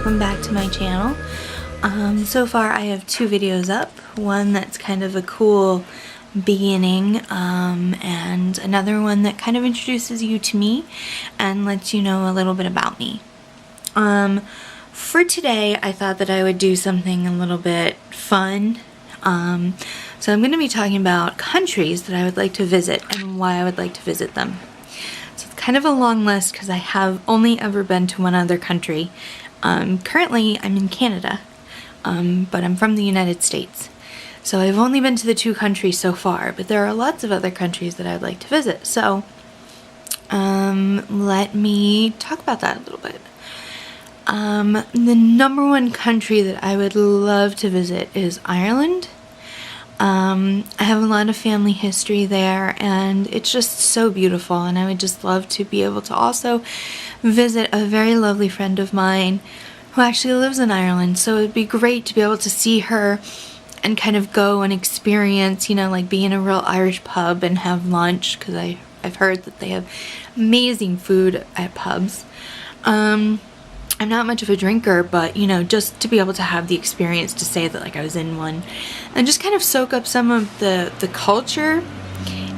welcome back to my channel. So far I have 2 videos up, one that's kind of a cool beginning and another one that kind of introduces you to me and lets you know a little bit about me. For today I thought that I would do something a little bit fun. So I'm going to be talking about countries that I would like to visit and why I would like to visit them. So it's kind of a long list because I have only ever been to one other country. Currently I'm in Canada, but I'm from the United States. So I've only been to the 2 countries so far, but there are lots of other countries that I'd like to visit. So let me talk about that a little bit. The number 1 country that I would love to visit is Ireland. I have a lot of family history there and it's just so beautiful, and I would just love to be able to also visit a very lovely friend of mine who actually lives in Ireland. So it'd be great to be able to see her and kind of go and experience, you know, like be in a real Irish pub and have lunch, because I've heard that they have amazing food at pubs. I'm not much of a drinker, but you know, just to be able to have the experience to say that like I was in one and just kind of soak up some of the culture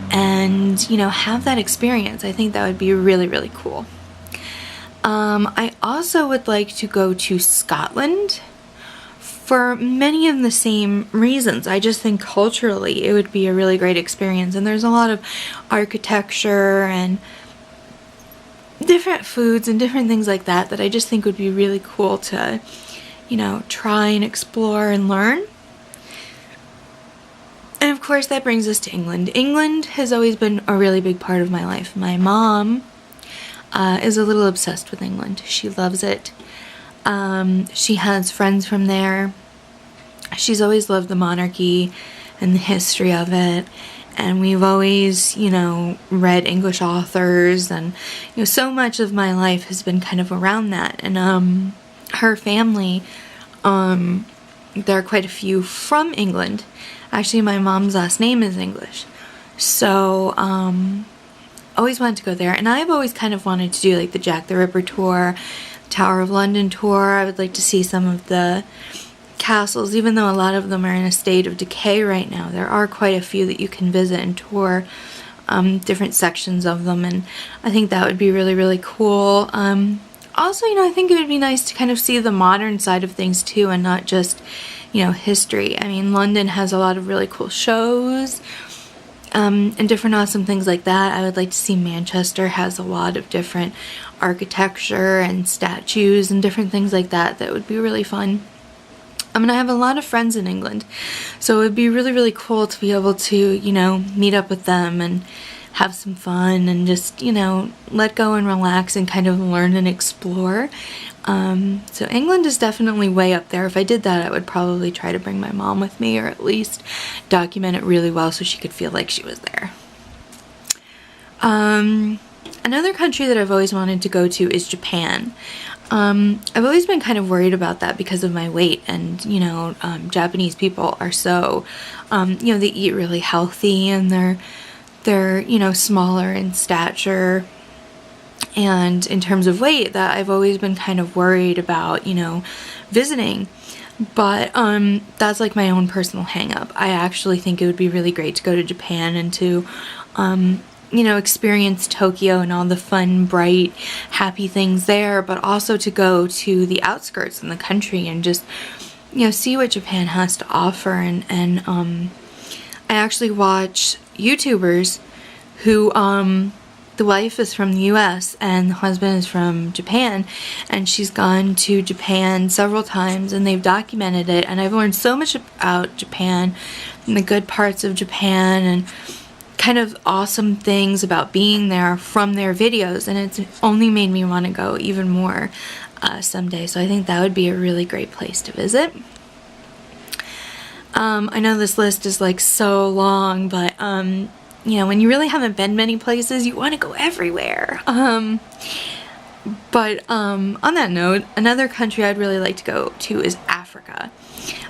and, you know, have that experience. I think that would be really, really cool. I also would like to go to Scotland for many of the same reasons. I just think culturally it would be a really great experience, and there's a lot of architecture and different foods and different things like that that I just think would be really cool to, you know, try and explore and learn. And of course that brings us to England. England has always been a really big part of my life. My mom is a little obsessed with England. She loves it. She has friends from there. She's always loved the monarchy and the history of it. And we've always, you know, read English authors, and, you know, so much of my life has been kind of around that. And her family, there are quite a few from England. Actually, my mom's last name is English. So, always wanted to go there. And I've always kind of wanted to do like the Jack the Ripper tour, Tower of London tour. I would like to see some of the castles, even though a lot of them are in a state of decay right now. There are quite a few that you can visit and tour different sections of them, and I think that would be really, really cool. Also, you know, I think it would be nice to kind of see the modern side of things too, and not just, you know, history. I mean, London has a lot of really cool shows and different awesome things like that. I would like to see Manchester has a lot of different architecture and statues and different things like that that would be really fun. I mean, I have a lot of friends in England, so it would be really, really cool to be able to, you know, meet up with them and have some fun and just, you know, let go and relax and kind of learn and explore. So England is definitely way up there. If I did that, I would probably try to bring my mom with me, or at least document it really well so she could feel like she was there. Another country that I've always wanted to go to is Japan. I've always been kind of worried about that because of my weight, and, you know, Japanese people are so, you know, they eat really healthy, and they're, you know, smaller in stature and in terms of weight, that I've always been kind of worried about, you know, visiting. But that's like my own personal hang up. I actually think it would be really great to go to Japan and to you know, experience Tokyo and all the fun, bright, happy things there, but also to go to the outskirts in the country and just, you know, see what Japan has to offer. And I actually watch YouTubers who the wife is from the US and the husband is from Japan, and she's gone to Japan several times and they've documented it, and I've learned so much about Japan and the good parts of Japan and kind of awesome things about being there from their videos, and it's only made me want to go even more someday. So I think that would be a really great place to visit. I know this list is like so long, but you know, when you really haven't been many places, you want to go everywhere. But on that note, another country I'd really like to go to is Africa.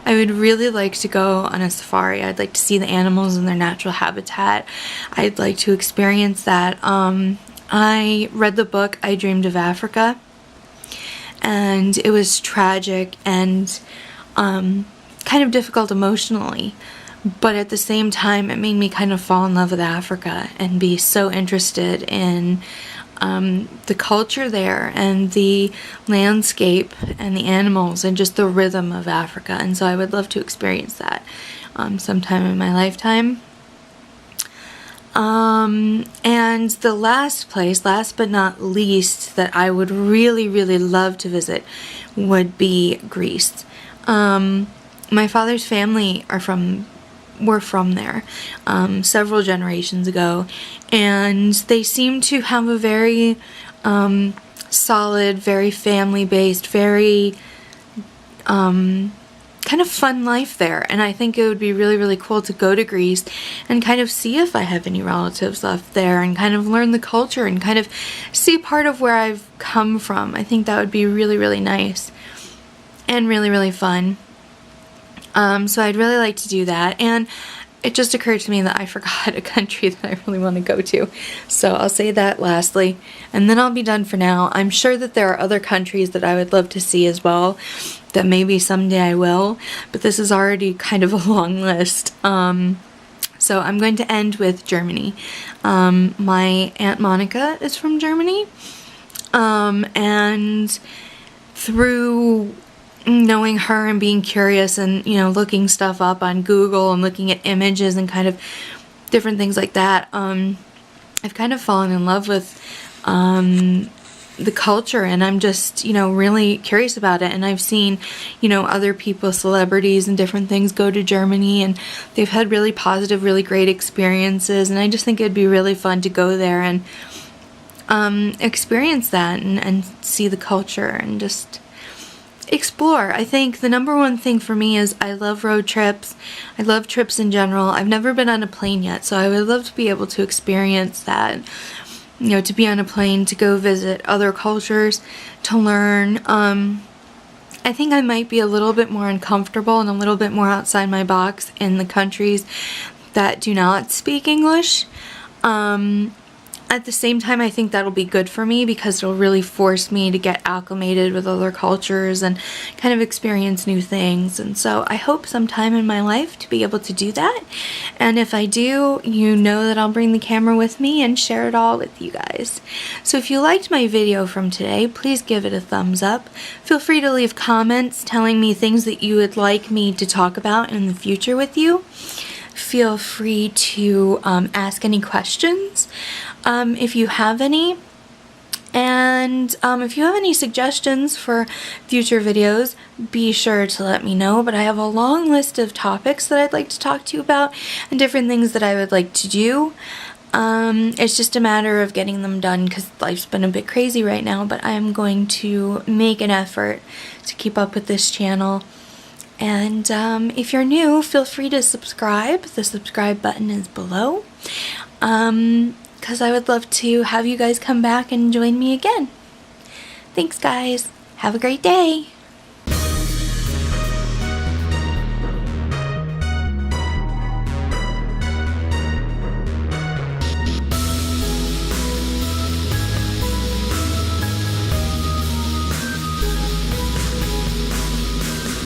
I would really like to go on a safari. I'd like to see the animals in their natural habitat. I'd like to experience that. I read the book I Dreamed of Africa, and it was tragic and kind of difficult emotionally. But at the same time, it made me kind of fall in love with Africa and be so interested in the culture there and the landscape and the animals and just the rhythm of Africa. And so I would love to experience that sometime in my lifetime. And the last place, last but not least, that I would really, really love to visit would be Greece. My father's family were from there several generations ago, and they seem to have a very solid, very family-based, very kind of fun life there. And I think it would be really, really cool to go to Greece and kind of see if I have any relatives left there and kind of learn the culture and kind of see part of where I've come from. I think that would be really, really nice and really, really fun. So I'd really like to do that. And it just occurred to me that I forgot a country that I really want to go to. So I'll say that lastly, and then I'll be done for now. I'm sure that there are other countries that I would love to see as well, that maybe someday I will, but this is already kind of a long list. So I'm going to end with Germany. My Aunt Monica is from Germany, and through knowing her and being curious and, you know, looking stuff up on Google and looking at images and kind of different things like that, I've kind of fallen in love with the culture, and I'm just, you know, really curious about it. And I've seen, you know, other people, celebrities and different things go to Germany, and they've had really positive, really great experiences, and I just think it'd be really fun to go there and experience that and see the culture and just explore. I think the number one thing for me is I love road trips. I love trips in general. I've never been on a plane yet, so I would love to be able to experience that. You know, to be on a plane, to go visit other cultures, to learn. I think I might be a little bit more uncomfortable and a little bit more outside my box in the countries that do not speak English. At the same time, I think that'll be good for me because it'll really force me to get acclimated with other cultures and kind of experience new things. And so I hope sometime in my life to be able to do that. And if I do, you know that I'll bring the camera with me and share it all with you guys. So if you liked my video from today, please give it a thumbs up. Feel free to leave comments telling me things that you would like me to talk about in the future with you. Feel free to ask any questions if you have any. And if you have any suggestions for future videos, be sure to let me know. But I have a long list of topics that I'd like to talk to you about and different things that I would like to do. It's just a matter of getting them done because life's been a bit crazy right now, but I'm going to make an effort to keep up with this channel. And if you're new, feel free to subscribe. The subscribe button is below. Because I would love to have you guys come back and join me again. Thanks, guys. Have a great day.